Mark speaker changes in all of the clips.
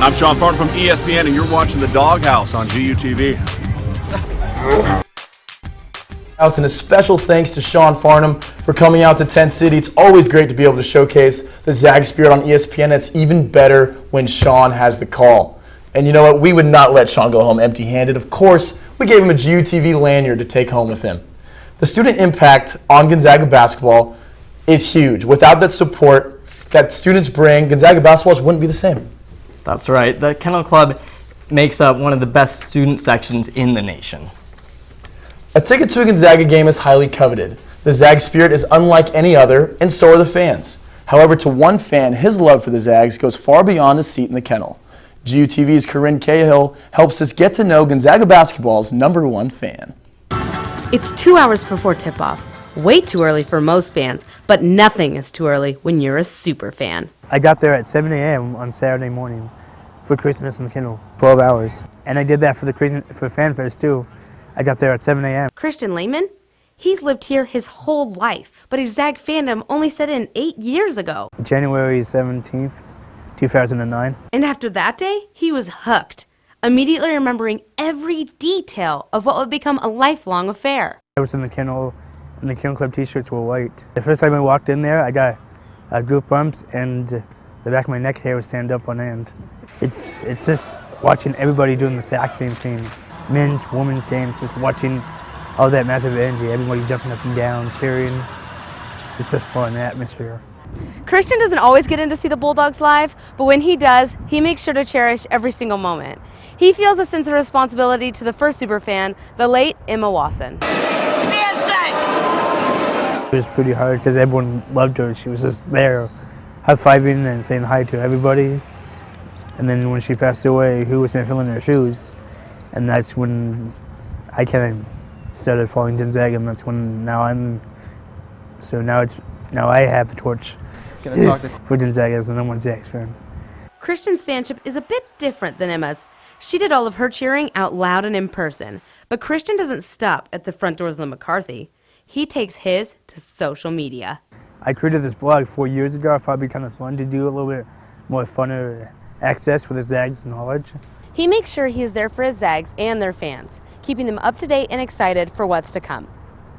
Speaker 1: I'm Sean Farton from ESPN, and you're watching the Doghouse on GUTV.
Speaker 2: And a special thanks to Sean Farnham for coming out to Tent City. It's always great to be able to showcase the Zags spirit on ESPN. It's even better when Sean has the call. And you know what? We would not let Sean go home empty-handed. Of course, we gave him a GUTV lanyard to take home with him. The student impact on Gonzaga basketball is huge. Without that support that students bring, Gonzaga basketball just wouldn't be the same.
Speaker 3: That's right. The Kennel Club makes up one of the best student sections in the nation.
Speaker 2: A ticket to a Gonzaga game is highly coveted. The Zags spirit is unlike any other, and so are the fans. However, to one fan, his love for the Zags goes far beyond a seat in the kennel. GUTV's Corinne Cahill helps us get to know Gonzaga basketball's #1 fan.
Speaker 4: It's 2 hours before tip-off. Way too early for most fans, but nothing is too early when you're a super fan.
Speaker 5: I got there at 7 a.m. on Saturday morning for Christmas in the kennel, 12 hours. And I did that for FanFest too. I got there at 7 a.m.
Speaker 4: Christian Layman? He's lived here his whole life, but his Zag fandom only set in 8 years ago.
Speaker 5: January 17th, 2009.
Speaker 4: And after that day, he was hooked, immediately remembering every detail of what would become a lifelong affair.
Speaker 5: I was in the kennel, and the Kennel Club t-shirts were white. The first time I walked in there, I got goosebumps, and the back of my neck hair would stand up on end. It's just watching everybody doing the exact same thing. Men's, women's games, just watching all that massive energy, everybody jumping up and down, cheering. It's just fun, the atmosphere.
Speaker 4: Christian doesn't always get in to see the Bulldogs live, but when he does, he makes sure to cherish every single moment. He feels a sense of responsibility to the first superfan, the late Emma Wasson.
Speaker 5: It was pretty hard because everyone loved her. She was just there, high-fiving and saying hi to everybody. And then when she passed away, who was going to fill in her shoes? And that's when I kind of started following Gonzaga, and that's when now I have the torch for Gonzaga as the #1 Zags fan.
Speaker 4: Christian's fanship is a bit different than Emma's. She did all of her cheering out loud and in person, but Christian doesn't stop at the front doors of the McCarthy. He takes his to social media.
Speaker 5: I created this blog 4 years ago. I thought it'd be kind of fun to do a little bit more funner access for the Zags knowledge.
Speaker 4: He makes sure he is there for his Zags and their fans, keeping them up to date and excited for what's to come.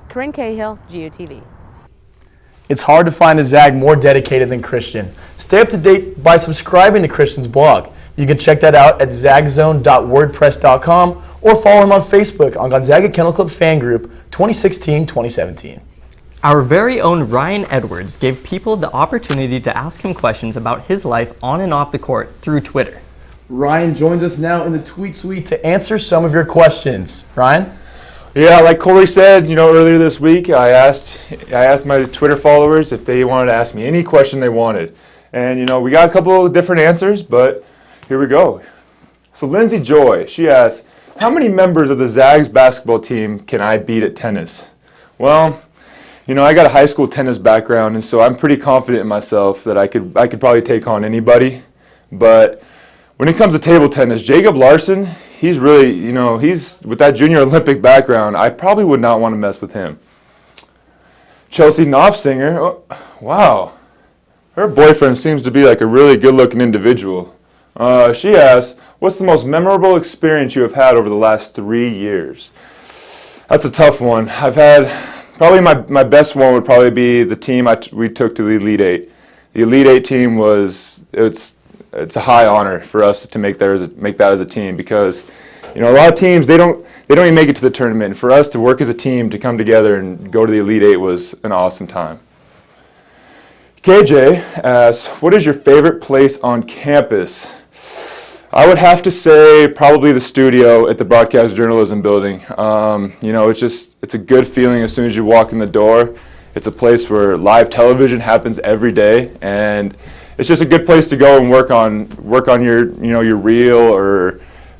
Speaker 4: Corinne Cahill, GUTV.
Speaker 2: It's hard to find a Zag more dedicated than Christian. Stay up to date by subscribing to Christian's blog. You can check that out at zagzone.wordpress.com or follow him on Facebook on Gonzaga Kennel Club Fan Group 2016-2017.
Speaker 3: Our very own Ryan Edwards gave people the opportunity to ask him questions about his life on and off the court through Twitter.
Speaker 2: Ryan joins us now in the Tweet Suite to answer some of your questions. Ryan?
Speaker 6: Yeah, like Corey said, earlier this week, I asked my Twitter followers if they wanted to ask me any question they wanted. And, we got a couple of different answers, but here we go. So Lindsay Joy, she asked, how many members of the Zags basketball team can I beat at tennis? Well, I got a high school tennis background, and so I'm pretty confident in myself that I could probably take on anybody. But when it comes to table tennis, Jacob Larson, he's really, he's with that junior Olympic background, I probably would not want to mess with him. Chelsea Knopfsinger, oh, wow, her boyfriend seems to be like a really good-looking individual. She asks, what's the most memorable experience you have had over the last 3 years? That's a tough one. I've had, probably my best one would probably be the team we took to the Elite Eight. The Elite Eight team it's a high honor for us to make that as a team because, a lot of teams, they don't even make it to the tournament. And for us to work as a team, to come together and go to the Elite Eight was an awesome time. KJ asks, what is your favorite place on campus? I would have to say probably the studio at the Broadcast Journalism building. It's a good feeling as soon as you walk in the door. It's a place where live television happens every day, and it's just a good place to go and work on your your reel or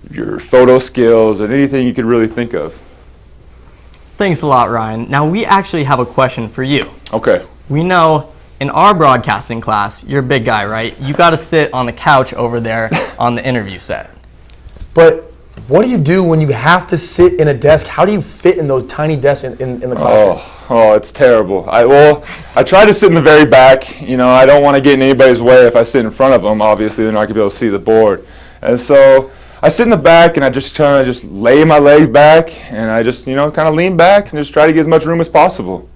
Speaker 6: your photo skills and anything you could really think of.
Speaker 3: Thanks a lot, Ryan. Now we actually have a question for you.
Speaker 6: Okay.
Speaker 3: We know in our broadcasting class, you're a big guy, right? You got to sit on the couch over there on the interview set.
Speaker 2: But what do you do when you have to sit in a desk? How do you fit in those tiny desks in the classroom?
Speaker 6: Oh, it's terrible. I try to sit in the very back. I don't want to get in anybody's way if I sit in front of them. Obviously, they're not going to be able to see the board. And so I sit in the back and I just kind of just lay my leg back and I just, kind of lean back and just try to get as much room as possible.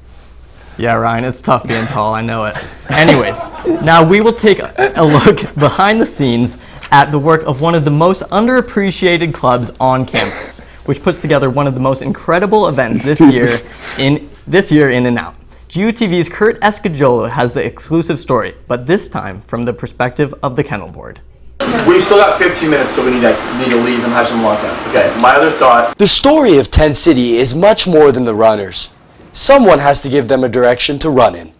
Speaker 3: Yeah, Ryan, it's tough being tall, I know it. Anyways, now we will take a look behind the scenes at the work of one of the most underappreciated clubs on campus, which puts together one of the most incredible events this year in and out. GUTV's Kurt Escajolo has the exclusive story, but this time from the perspective of the Kennel Board.
Speaker 2: We've still got 15 minutes till we need to leave and have some long time. Okay, my other thought.
Speaker 7: The story of Tent City is much more than the runners. Someone has to give them a direction to run in.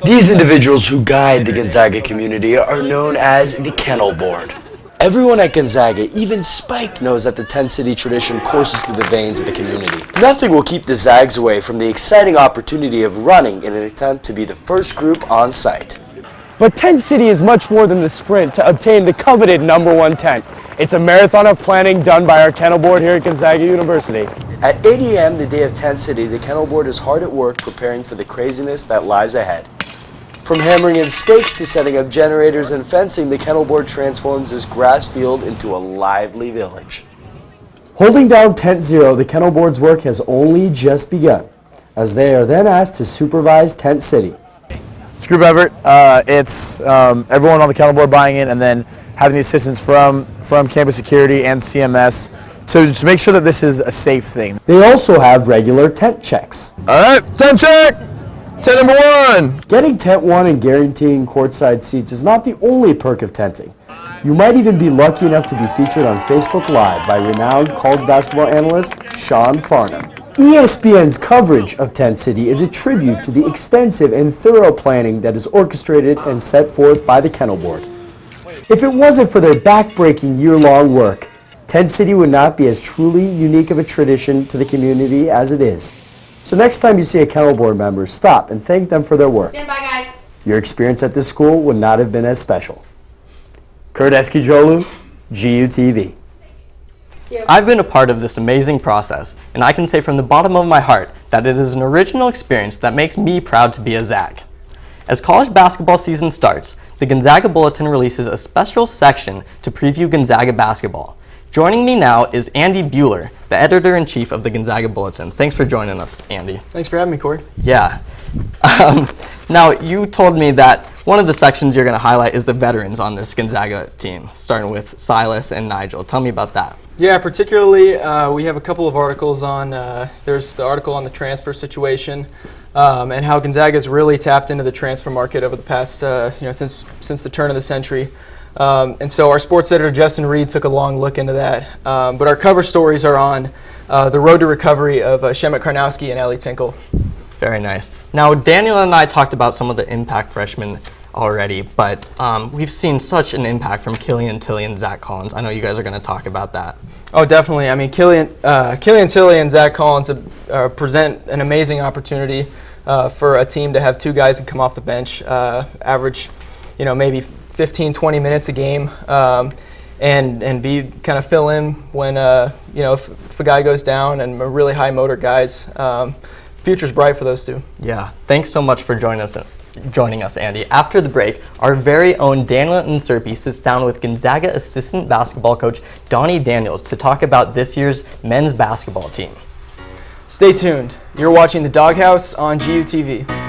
Speaker 7: These individuals who guide the Gonzaga community are known as the Kennel Board. Everyone at Gonzaga, even Spike, knows that the Tent City tradition courses through the veins of the community. Nothing will keep the Zags away from the exciting opportunity of running in an attempt to be the first group on site.
Speaker 8: But Tent City is much more than the sprint to obtain the coveted #1 tent. It's a marathon of planning done by our Kennel Board here at Gonzaga University.
Speaker 7: At 8 a.m. the day of Tent City, the Kennel Board is hard at work preparing for the craziness that lies ahead. From hammering in stakes to setting up generators and fencing, the Kennel Board transforms this grass field into a lively village.
Speaker 8: Holding down Tent Zero, the Kennel Board's work has only just begun, as they are then asked to supervise Tent City.
Speaker 2: It's group effort. It's everyone on the Kennel Board buying in and then having the assistance from campus security and CMS to just make sure that this is a safe thing.
Speaker 8: They also have regular tent checks.
Speaker 2: All right, tent check! Tent number 1!
Speaker 8: Getting Tent 1 and guaranteeing courtside seats is not the only perk of tenting. You might even be lucky enough to be featured on Facebook Live by renowned college basketball analyst Sean Farnham. ESPN's coverage of Tent City is a tribute to the extensive and thorough planning that is orchestrated and set forth by the Kennel Board. If it wasn't for their back-breaking year-long work, Tent City would not be as truly unique of a tradition to the community as it is. So next time you see a Kennel Board member, stop and thank them for their work.
Speaker 4: Stand by, guys.
Speaker 8: Your experience at this school would not have been as special. Kurt Escajolo, GUTV.
Speaker 3: I've been a part of this amazing process, and I can say from the bottom of my heart that it is an original experience that makes me proud to be a Zag. As college basketball season starts, the Gonzaga Bulletin releases a special section to preview Gonzaga basketball. Joining me now is Andy Bueller, the editor-in-chief of the Gonzaga Bulletin. Thanks for joining us, Andy.
Speaker 9: Thanks for having me, Corey.
Speaker 3: Yeah. Now, you told me that one of the sections you're going to highlight is the veterans on this Gonzaga team, starting with Silas and Nigel. Tell me about that.
Speaker 9: Yeah, particularly we have a couple of articles on, there's the article on the transfer situation and how Gonzaga's really tapped into the transfer market over the past, since the turn of the century. And so our sports editor, Justin Reed, took a long look into that. But our cover stories are on the road to recovery of Shemet Karnowski and Ellie Tinkle.
Speaker 3: Very nice. Now, Daniel and I talked about some of the impact freshmen already, but we've seen such an impact from Killian Tilly and Zach Collins. I know you guys are going to talk about that.
Speaker 9: Oh, definitely. I mean, Killian Tilly and Zach Collins present an amazing opportunity for a team to have two guys that come off the bench, average, maybe 15, 20 minutes a game, and be kind of fill in when, if a guy goes down, and really high motor guys. Future's bright for those two.
Speaker 3: Yeah. Thanks so much for joining us, Andy. After the break, our very own Daniel Nserpi sits down with Gonzaga assistant basketball coach Donnie Daniels to talk about this year's men's basketball team.
Speaker 9: Stay tuned. You're watching the Doghouse on GUTV.